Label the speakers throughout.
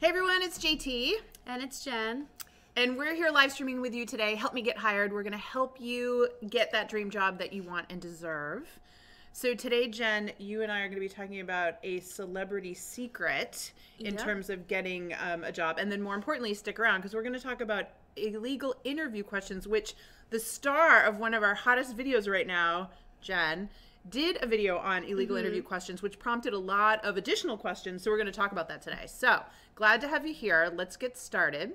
Speaker 1: Hey everyone, it's JT.
Speaker 2: And it's Jen.
Speaker 1: And we're here live streaming with you today. Help me get hired. We're going to help you get that dream job that you want and deserve. So today, Jen, you and I are going to be talking about a celebrity secret in terms of getting a job. And then more importantly, stick around because we're going to talk about illegal interview questions, which the star of one of our hottest videos right now, Jen, did a video on illegal interview questions, which prompted a lot of additional questions. So we're going to talk about that today. So glad to have you here. Let's get started.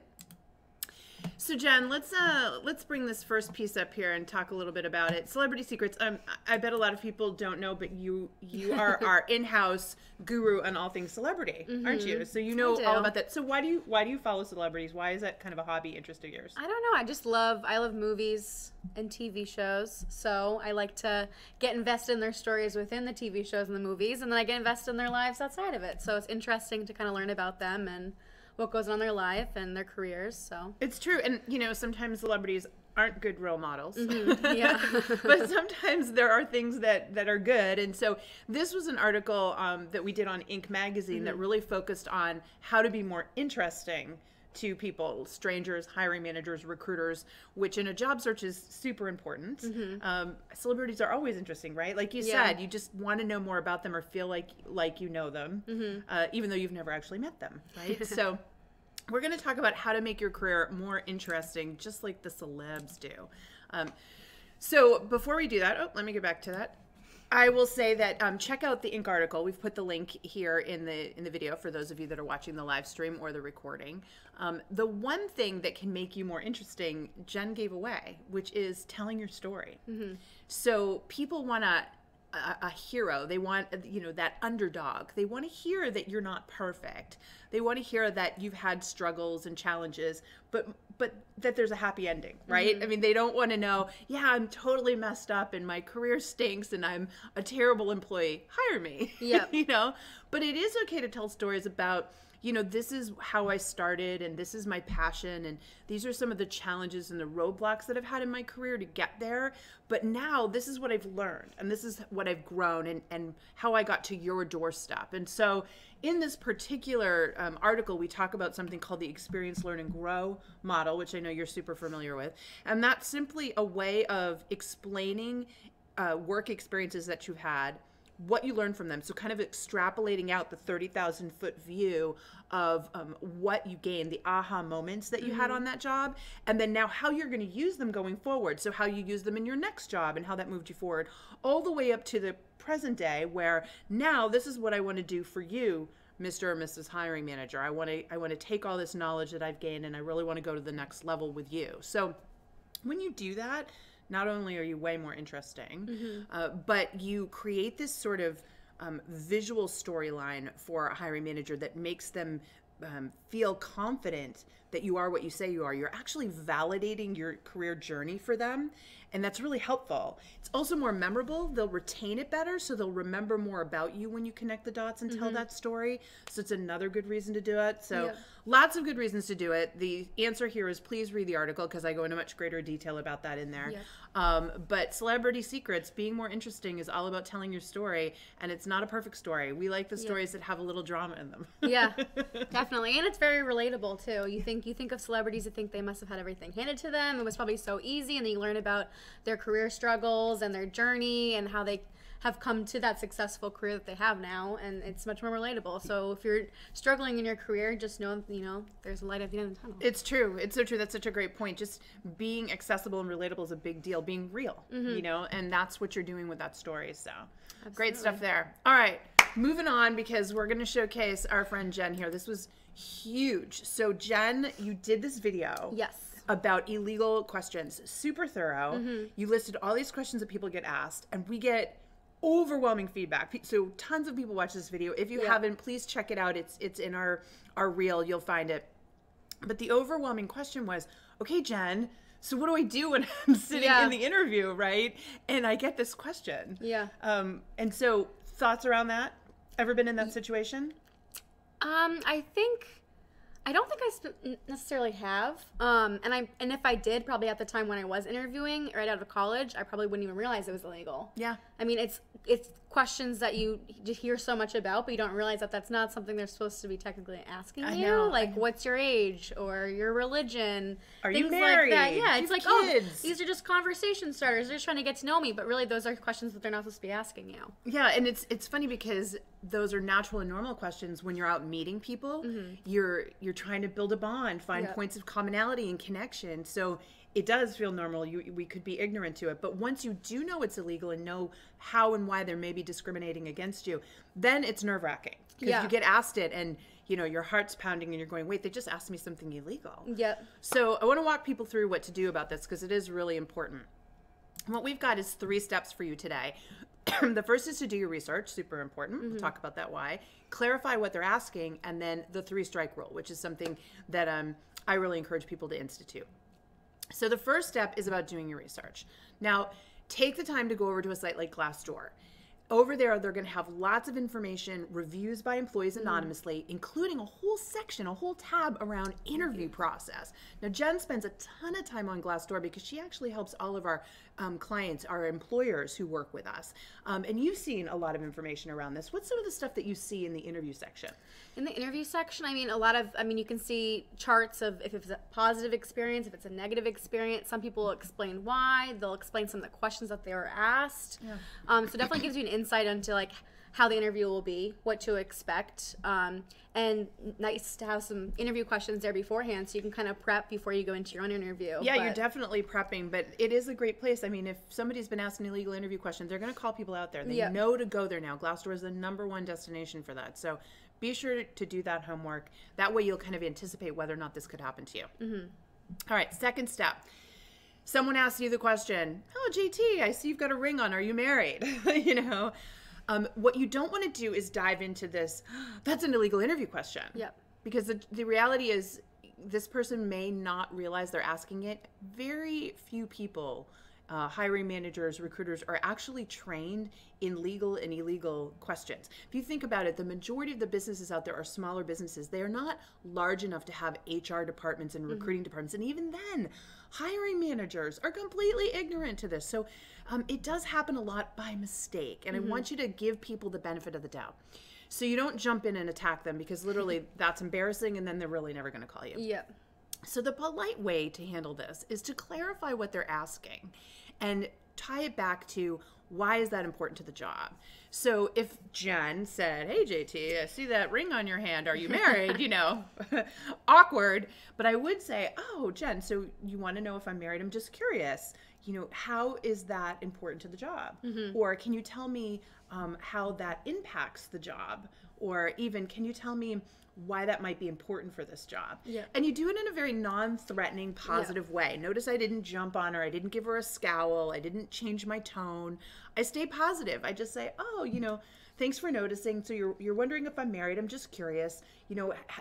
Speaker 1: So Jen, let's bring this first piece up here and talk a little bit about it. Celebrity secrets. I bet a lot of people don't know, but you are our in-house guru on all things celebrity, aren't you? So you know all about that. So why do you follow celebrities? Why is that kind of a hobby interest of yours?
Speaker 2: I don't know. I love movies and TV shows. So I like to get invested in their stories within the TV shows and the movies, and then I get invested in their lives outside of it. So it's interesting to kind of learn about them and what goes on in their life and their careers. So
Speaker 1: it's true. And you know, sometimes celebrities aren't good role models.
Speaker 2: Yeah.
Speaker 1: But sometimes there are things that are good. And so this was an article that we did on Inc. magazine that really focused on how to be more interesting to people, strangers, hiring managers, recruiters, which in a job search is super important. Celebrities are always interesting, right? Like you said, you just want to know more about them or feel like you know them, even though you've never actually met them, right? So we're going to talk about how to make your career more interesting, just like the celebs do. So before we do that, let me get back to that. I will say that check out the Inc. article. We've put the link here in the video for those of you that are watching the live stream or the recording. The one thing that can make you more interesting, Jen gave away, which is telling your story. So people want a hero. They want, you know, that underdog. They want to hear that you're not perfect. They want to hear that you've had struggles and challenges, but that there's a happy ending, right? I mean, they don't want to know, yeah, I'm totally messed up and my career stinks and I'm a terrible employee. Hire me.
Speaker 2: Yeah.
Speaker 1: You know, but it is okay to tell stories about, you know, this is how I started and this is my passion and these are some of the challenges and the roadblocks that I've had in my career to get there. But now this is what I've learned and this is what I've grown and how I got to your doorstep. And so in this particular article, we talk about something called the Experience, Learn, and Grow model, which I know you're super familiar with. And that's simply a way of explaining work experiences that you've had, what you learned from them. So kind of extrapolating out the 30,000 foot view of what you gained, the aha moments that you had on that job, and then now how you're going to use them going forward. So how you use them in your next job and how that moved you forward, all the way up to the present day where now this is what I want to do for you, Mr. or Mrs. Hiring Manager. I want to take all this knowledge that I've gained and I really want to go to the next level with you. So when you do that, not only are you way more interesting, but you create this sort of visual storyline for a hiring manager that makes them feel confident that you are what you say you are. You're actually validating your career journey for them, and that's really helpful. It's also more memorable. They'll retain it better, so they'll remember more about you when you connect the dots and tell that story. So it's another good reason to do it. So lots of good reasons to do it. The answer here is please read the article because I go into much greater detail about that in there. But celebrity secrets, being more interesting, is all about telling your story, and it's not a perfect story. We like the stories that have a little drama in them.
Speaker 2: Yeah, definitely. And it's very relatable too. You think of celebrities, you think they must have had everything handed to them. It was probably so easy, and then you learn about their career struggles and their journey and how they have come to that successful career that they have now, and it's much more relatable. So if you're struggling in your career, just know, you know, there's a light at the end of the tunnel.
Speaker 1: It's true. It's so true. That's such a great point. Just being accessible and relatable is a big deal. Being real, you know, and that's what you're doing with that story. So great stuff there. All right, moving on because we're going to showcase our friend Jen here. This was huge. So Jen, you did this video.
Speaker 2: Yes.
Speaker 1: About illegal questions. Super thorough. You listed all these questions that people get asked, and we get overwhelming feedback. So tons of people watch this video. If you haven't, please check it out. It's in our reel. You'll find it. But the overwhelming question was, okay, Jen, so what do I do when I'm sitting in the interview, right? And I get this question. Yeah. And so thoughts around that? Ever been in that situation?
Speaker 2: I don't think I necessarily have. And if I did, probably at the time when I was interviewing right out of college, I probably wouldn't even realize it was illegal.
Speaker 1: Yeah.
Speaker 2: I mean, it's questions that you just hear so much about, but you don't realize that that's not something they're supposed to be technically asking you. Like, what's your age or your religion?
Speaker 1: Are
Speaker 2: things
Speaker 1: you married?
Speaker 2: Like that. Yeah,
Speaker 1: Do
Speaker 2: it's like,
Speaker 1: kids?
Speaker 2: oh, these are just conversation starters. They're just trying to get to know me, but really those are questions that they're not supposed to be asking you.
Speaker 1: Yeah, and it's funny because those are natural and normal questions when you're out meeting people. You're trying to build a bond, find points of commonality and connection. So it does feel normal. We could be ignorant to it. But once you do know it's illegal and know how and why they may be discriminating against you, then it's nerve-wracking. Because you get asked it and, your heart's pounding and you're going, wait, they just asked me something illegal.
Speaker 2: Yep.
Speaker 1: So I want to walk people through what to do about this because it is really important. And what we've got is 3 steps for you today. The first is to do your research, super important. We'll talk about that why. Clarify what they're asking, and then the 3-strike rule, which is something that I really encourage people to institute. So the first step is about doing your research. Now, take the time to go over to a site like Glassdoor. Over there, they're going to have lots of information, reviews by employees anonymously, including a whole section, a whole tab around interview process. Now, Jen spends a ton of time on Glassdoor because she actually helps all of our clients, our employers who work with us. And you've seen a lot of information around this. What's some of the stuff that you see in the interview section?
Speaker 2: In the interview section, you can see charts of if it's a positive experience, if it's a negative experience. Some people will explain why. They'll explain some of the questions that they were asked. Yeah. So definitely gives you an insight into like how the interview will be, what to expect, and nice to have some interview questions there beforehand so you can kind of prep before you go into your own interview.
Speaker 1: Yeah, you're definitely prepping, but it is a great place. I mean, if somebody's been asking illegal interview questions, they're going to call people out there. They know to go there now. Glassdoor is the #1 destination for that. So be sure to do that homework. That way you'll kind of anticipate whether or not this could happen to you. All right, second step. Someone asks you the question, oh, JT, I see you've got a ring on. Are you married? What you don't want to do is dive into this, that's an illegal interview question.
Speaker 2: Yep.
Speaker 1: Because the reality is this person may not realize they're asking it. Very few people, hiring managers, recruiters, are actually trained in legal and illegal questions. If you think about it, the majority of the businesses out there are smaller businesses. They are not large enough to have HR departments and recruiting departments. And even then, hiring managers are completely ignorant to this. So it does happen a lot by mistake. And I want you to give people the benefit of the doubt. So you don't jump in and attack them because literally that's embarrassing and then they're really never going to call you.
Speaker 2: Yep.
Speaker 1: So the polite way to handle this is to clarify what they're asking and tie it back to why is that important to the job. So if Jen said, hey, JT, I see that ring on your hand. Are you married? Awkward. But I would say, oh, Jen, so you want to know if I'm married? I'm just curious. How is that important to the job? Or can you tell me how that impacts the job? Or even, can you tell me why that might be important for this job?
Speaker 2: Yeah.
Speaker 1: And you do it in a very non-threatening, positive way. Notice I didn't jump on her. I didn't give her a scowl. I didn't change my tone. I stay positive. I just say, oh, thanks for noticing. So you're wondering if I'm married. I'm just curious.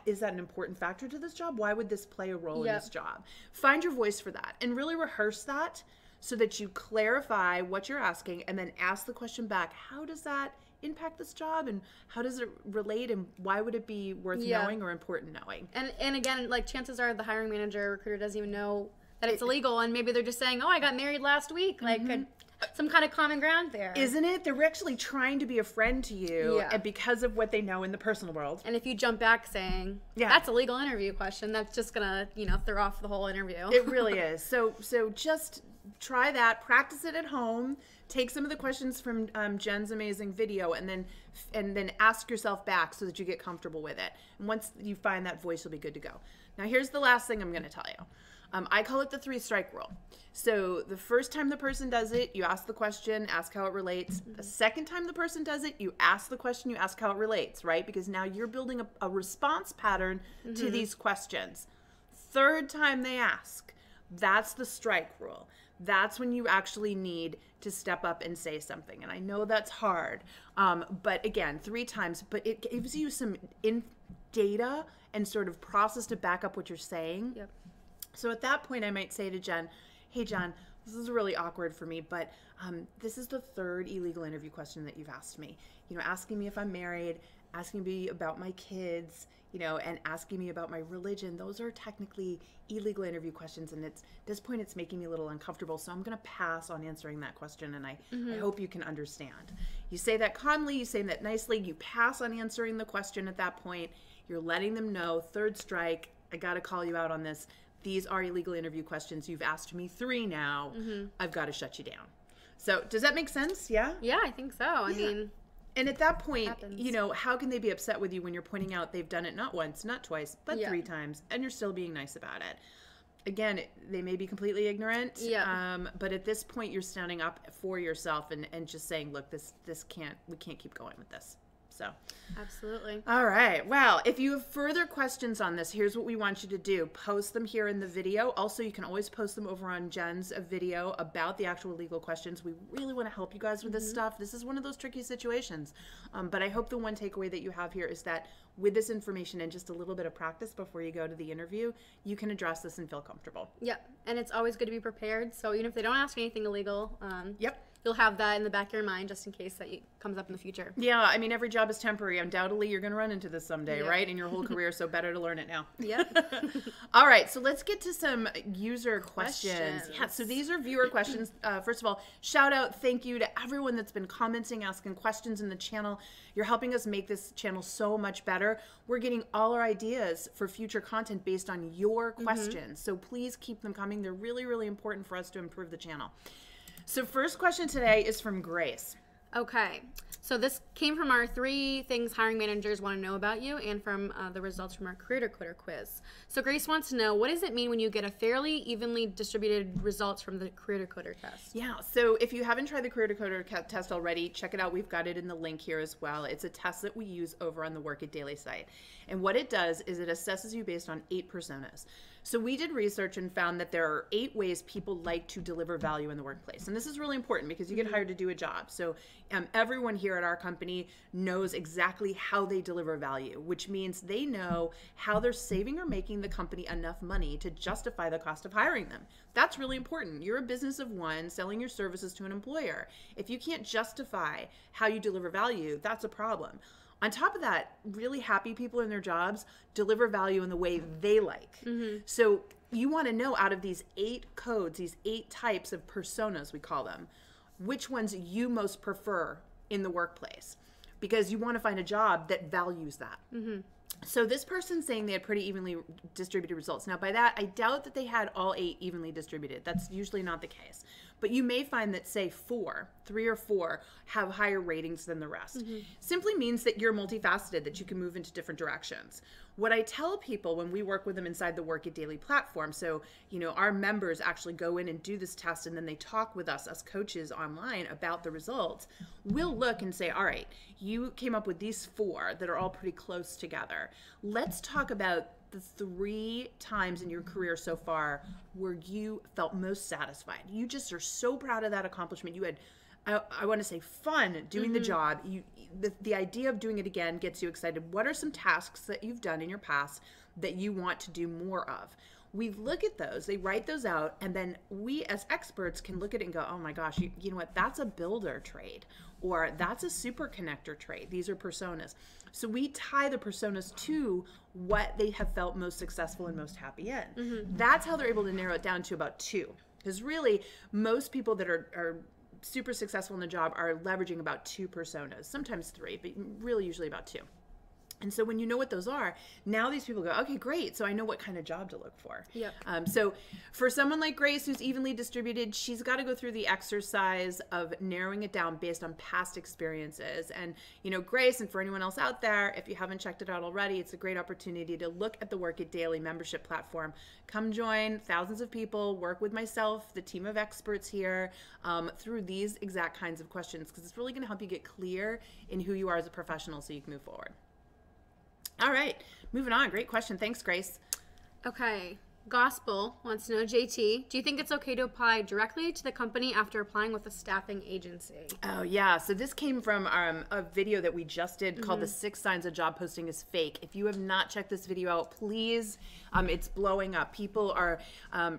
Speaker 1: Is that an important factor to this job? Why would this play a role in this job? Find your voice for that and really rehearse that so that you clarify what you're asking and then ask the question back. How does that impact this job and how does it relate and why would it be worth knowing or important knowing?
Speaker 2: And again, like chances are the hiring manager or recruiter doesn't even know that it's illegal and maybe they're just saying, oh, I got married last week. Like some kind of common ground there.
Speaker 1: Isn't it? They're actually trying to be a friend to you and because of what they know in the personal world.
Speaker 2: And if you jump back saying, that's a legal interview question, that's just going to, throw off the whole interview.
Speaker 1: It really is. So just try that, practice it at home, take some of the questions from Jen's amazing video and then ask yourself back so that you get comfortable with it. And once you find that voice, you'll be good to go. Now, here's the last thing I'm going to tell you. I call it the 3-strike rule. So the first time the person does it, you ask the question, ask how it relates. The second time the person does it, you ask the question, you ask how it relates, right? Because now you're building a response pattern to these questions. Third time they ask, that's the strike rule. That's when you actually need to step up and say something. And I know that's hard, but again, 3 times, but it gives you some data and sort of process to back up what you're saying.
Speaker 2: Yep.
Speaker 1: So at that point, I might say to Jen, hey, Jen, this is really awkward for me, but this is the 3rd illegal interview question that you've asked me. Asking me if I'm married, asking me about my kids, you know, and asking me about my religion, those are technically illegal interview questions. And at this point, it's making me a little uncomfortable. So I'm going to pass on answering that question. And I hope you can understand. You say that calmly, you say that nicely, you pass on answering the question at that point. You're letting them know, third strike, I got to call you out on this. These are illegal interview questions. You've asked me 3 now. I've got to shut you down. So does that make sense? Yeah?
Speaker 2: Yeah, I think so. I mean,
Speaker 1: and at that point, you know, how can they be upset with you when you're pointing out they've done it not once, not twice, but 3 times, and you're still being nice about it? Again, they may be completely ignorant, but at this point, you're standing up for yourself and just saying, look, we can't keep going with this. So,
Speaker 2: absolutely.
Speaker 1: All right. Well, if you have further questions on this, here's what we want you to do. Post them here in the video. Also, you can always post them over on Jen's video about the actual legal questions. We really want to help you guys with this stuff. This is one of those tricky situations. But I hope the one takeaway that you have here is that with this information and just a little bit of practice before you go to the interview, you can address this and feel comfortable.
Speaker 2: Yep. And it's always good to be prepared. So even if they don't ask anything illegal,
Speaker 1: yep,
Speaker 2: you'll have that in the back of your mind just in case that comes up in the future.
Speaker 1: Yeah, I mean, every job is temporary. Undoubtedly, you're going to run into this someday, right? In your whole career, so better to learn it now.
Speaker 2: Yep.
Speaker 1: All right, so let's get to some user questions. Yeah, so these are viewer questions. First of all, shout out, thank you to everyone that's been commenting, asking questions in the channel. You're helping us make this channel so much better. We're getting all our ideas for future content based on your questions. So please keep them coming. They're really, really important for us to improve the channel. So first question today is from Grace.
Speaker 2: Okay. So this came from our 3 things hiring managers want to know about you and from the results from our Career Decoder quiz. So Grace wants to know, what does it mean when you get a fairly evenly distributed results from the Career Decoder test?
Speaker 1: Yeah, so if you haven't tried the Career Decoder test already, check it out. We've got it in the link here as well. It's a test that we use over on the Work It Daily site. And what it does is it assesses you based on 8 personas. So we did research and found that there are 8 ways people like to deliver value in the workplace. And this is really important because you get hired to do a job. So everyone here at our company knows exactly how they deliver value, which means they know how they're saving or making the company enough money to justify the cost of hiring them. That's really important. You're a business of one selling your services to an employer. If you can't justify how you deliver value, that's a problem. On top of that, really happy people in their jobs deliver value in the way they like. So you want to know out of these 8 codes, these 8 types of personas, we call them, which ones you most prefer in the workplace, because you want to find a job that values that. So this person's saying they had pretty evenly distributed results. Now by that, I doubt that they had all 8 evenly distributed. That's usually not the case. But you may find that, say, 3 or 4 have higher ratings than the rest. Simply means that you're multifaceted, that you can move into different directions. What I tell people when we work with them inside the Work It Daily platform, so, you know, our members actually go in and do this test and then they talk with us coaches online about the results. We'll look and say, all right, you came up with these 4 that are all pretty close together. Let's talk about the 3 times in your career so far where you felt most satisfied. You just are so proud of that accomplishment. You had, I want to say, fun doing the job. The idea of doing it again gets you excited. What are some tasks that you've done in your past that you want to do more of? We look at those, they write those out, and then we as experts can look at it and go, oh my gosh, you know what, that's a builder trait, or that's a super connector trait. These are personas. So we tie the personas to what they have felt most successful and most happy in. That's how they're able to narrow it down to about 2. Because really, most people that are super successful in the job are leveraging about 2 personas, sometimes 3, but really usually about 2. And so when you know what those are, now these people go, okay, great. So I know what kind of job to look for. So for someone like Grace, who's evenly distributed, she's got to go through the exercise of narrowing it down based on past experiences. And, you know, Grace, and for anyone else out there, if you haven't checked it out already, it's a great opportunity to look at the Work It Daily membership platform. Come join thousands of people, work with myself, the team of experts here, through these exact kinds of questions, because it's really going to help you get clear in who you are as a professional so you can move forward. All right, moving on. Great question. Thanks, Grace.
Speaker 2: Okay. Gospel wants to know, JT, do you think it's okay to apply directly to the company after applying with a staffing agency?
Speaker 1: Oh, yeah. So this came from a video that we just did called The 6 Signs a Job Posting is Fake. If you have not checked this video out, please, it's blowing up. People are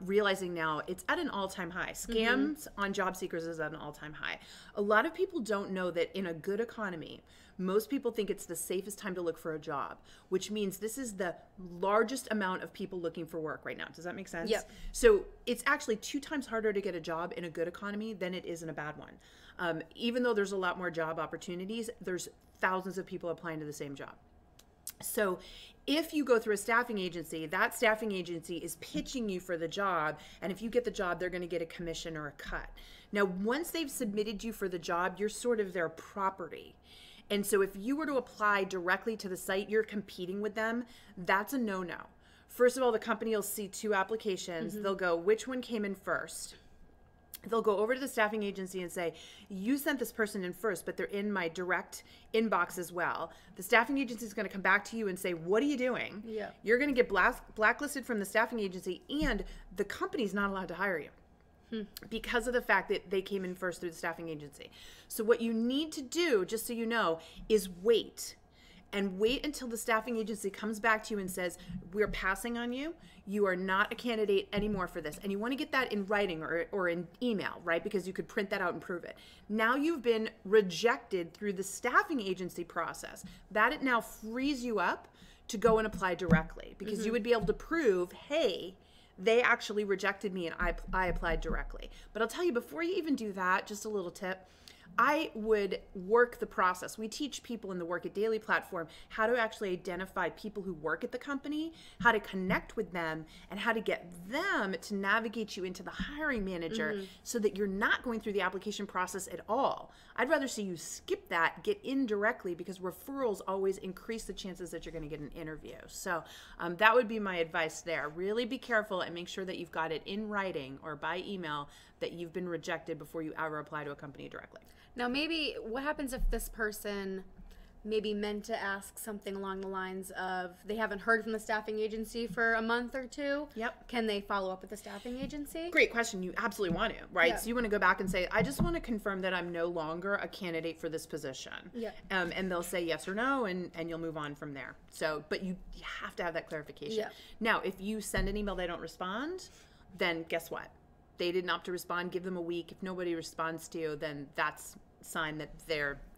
Speaker 1: realizing now it's at an all-time high. Scams on job seekers is at an all-time high. A lot of people don't know that in a good economy, most people think it's the safest time to look for a job, which means this is the largest amount of people looking for work right now. Does that make sense?
Speaker 2: Yep.
Speaker 1: So it's actually 2 times harder to get a job in a good economy than it is in a bad one. Even though there's a lot more job opportunities, there's thousands of people applying to the same job. So if you go through a staffing agency, that staffing agency is pitching you for the job. And if you get the job, they're going to get a commission or a cut. Now, once they've submitted you for the job, you're sort of their property. And so if you were to apply directly to the site, you're competing with them. That's a no-no. First of all, the company will see 2 applications. They'll go, which one came in first? They'll go over to the staffing agency and say, you sent this person in first, but they're in my direct inbox as well. The staffing agency is going to come back to you and say, what are you doing?
Speaker 2: Yeah.
Speaker 1: You're going to get blacklisted from the staffing agency, and the company's not allowed to hire you because of the fact that they came in first through the staffing agency. So what you need to do, just so you know, is wait. And wait until the staffing agency comes back to you and says, we're passing on you. You are not a candidate anymore for this. And you want to get that in writing or in email, right? Because you could print that out and prove it. Now you've been rejected through the staffing agency process. That it now frees you up to go and apply directly, because you would be able to prove, hey, they actually rejected me and I applied directly. But I'll tell you, before you even do that, just a little tip, I would work the process. We teach people in the Work It Daily platform how to actually identify people who work at the company, how to connect with them, and how to get them to navigate you into the hiring manager so that you're not going through the application process at all. I'd rather see you skip that, get in directly, because referrals always increase the chances that you're going to get an interview. So that would be my advice there. Really be careful and make sure that you've got it in writing or by email that you've been rejected before you ever apply to a company directly.
Speaker 2: Now, maybe what happens if this person maybe meant to ask something along the lines of they haven't heard from the staffing agency for a month or 2?
Speaker 1: Yep.
Speaker 2: Can they follow up with the staffing agency?
Speaker 1: Great question. You absolutely want to, right?
Speaker 2: Yeah.
Speaker 1: So you want to go back and say, I just want to confirm that I'm no longer a candidate for this position.
Speaker 2: Yeah.
Speaker 1: And they'll say yes or no, and you'll move on from there. So, but you have to have that clarification.
Speaker 2: Yeah.
Speaker 1: Now, if you send an email, they don't respond, then guess what? They didn't opt to respond. Give them a week. If nobody responds to you, then that's a sign that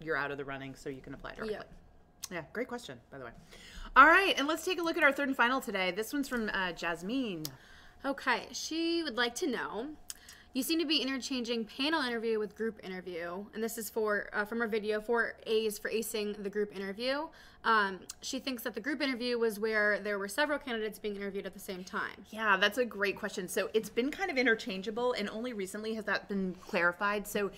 Speaker 1: you're out of the running, so you can apply directly. Yeah, great question, by the way. All right, and let's take a look at our third and final today. This one's from Jasmine.
Speaker 2: Okay, she would like to know, you seem to be interchanging panel interview with group interview, and this is for from her video, 4 A's for acing the group interview. She thinks that the group interview was where there were several candidates being interviewed at the same time.
Speaker 1: Yeah, that's a great question. So it's been kind of interchangeable, and only recently has that been clarified. So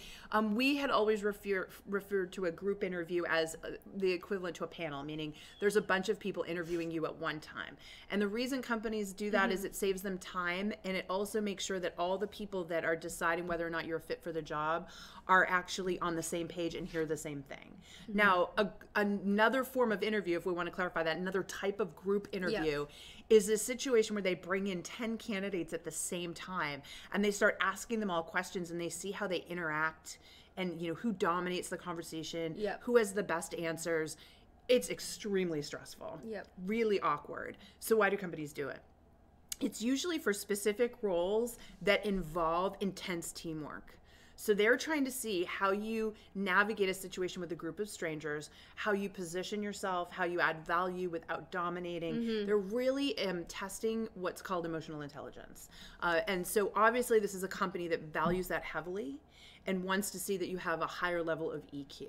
Speaker 1: we had always referred to a group interview as the equivalent to a panel, meaning there's a bunch of people interviewing you at one time. And the reason companies do that is it saves them time, and it also makes sure that all the people that are deciding whether or not you're fit for the job are actually on the same page and hear the same thing. Now, another form of interview, if we want to clarify that, another type of group interview is a situation where they bring in 10 candidates at the same time and they start asking them all questions and they see how they interact and, you know, who dominates the conversation, who has the best answers. It's extremely stressful, really awkward. So why do companies do it? It's usually for specific roles that involve intense teamwork. So they're trying to see how you navigate a situation with a group of strangers, how you position yourself, how you add value without dominating. They're really testing what's called emotional intelligence. And so obviously this is a company that values that heavily and wants to see that you have a higher level of EQ.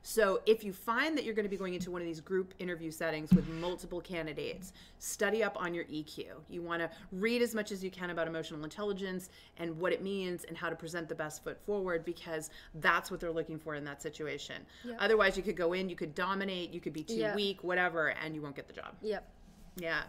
Speaker 1: So if you find that you're going to be going into one of these group interview settings with multiple candidates, study up on your EQ. You want to read as much as you can about emotional intelligence and what it means and how to present the best foot forward, because that's what they're looking for in that situation. Otherwise, you could go in, you could dominate, you could be too weak, whatever, and you won't get the job. Yeah.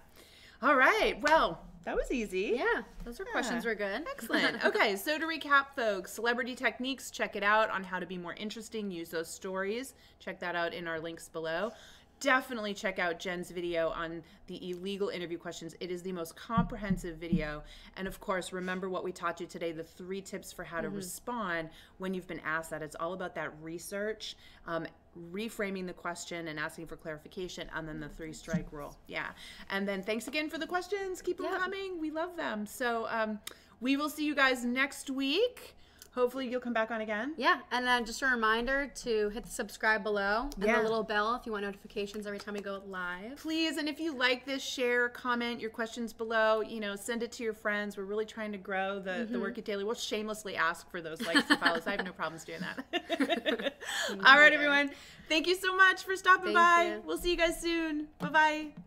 Speaker 1: All right. Well, that was easy.
Speaker 2: Yeah, those questions were good.
Speaker 1: Excellent. Okay, so to recap, folks, Celebrity Techniques, check it out on how to be more interesting. Use those stories. Check that out in our links below. Definitely check out Jen's video on the illegal interview questions. It is the most comprehensive video. And of course, remember what we taught you today, the 3 tips for how to respond when you've been asked that. It's all about that research, reframing the question and asking for clarification, and then the 3-strike rule. Yeah. And then thanks again for the questions. Keep them coming. We love them. So we will see you guys next week. hopefully you'll come back on again.
Speaker 2: Yeah, and then just a reminder to hit the subscribe below and
Speaker 1: Yeah.
Speaker 2: the little bell if you want notifications every time we go live.
Speaker 1: Please, and if you like this, share, comment your questions below. You know, send it to your friends. We're really trying to grow the Work It Daily. We'll shamelessly ask for those likes and follows. I have no problems doing that. All right, everyone. Thank you so much for stopping
Speaker 2: Thank
Speaker 1: by.
Speaker 2: you.
Speaker 1: We'll see you guys soon. Bye-bye.